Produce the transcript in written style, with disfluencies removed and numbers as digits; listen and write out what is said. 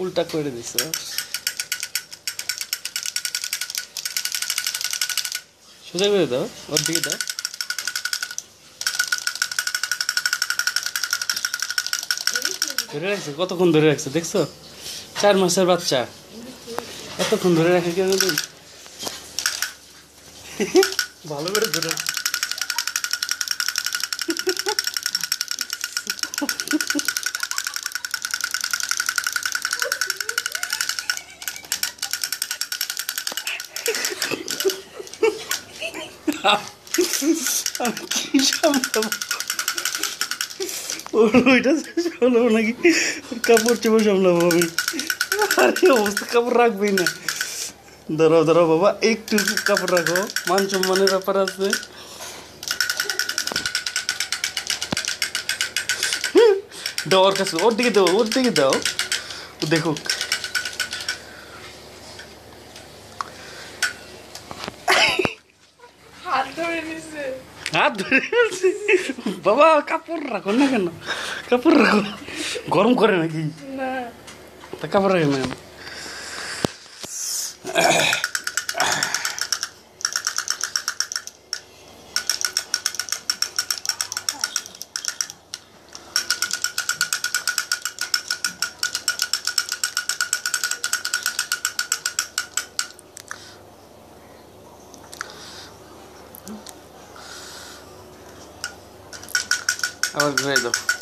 উল্টা করে দিছো। সোজা করে দাও, ওর দিকে দাও। ধরে রাখছে, কতক্ষণ ধরে রাখছে দেখছো? 4 মাসের বাচ্চা এতক্ষণ ধরে রাখে কেন তুমি? ভালো করে ধরে রাখছে। আমি কি সামলাবো? ওইটা সামলাবো নাকি কাপড় চোপড় সামলাবো আমি? আরে অবস্থা, কাপড় রাখবেই না। ধরো ধরো বাবা, একটু কাপড় রাখো, মান সম্মানের ব্যাপার আছে। দাও ওর কাছে, ওর দিকে দাও, ওর দিকে দাও, ও দেখুক। হাত ধরে নিছে। হাত ধরে ফেলছি। বাবা কাপড় রাখো না কেন? কাপড় রাখো, গরম করে নাকি? না তা কাপড় রাখে না কেন? আবার ঘুরাই দাও।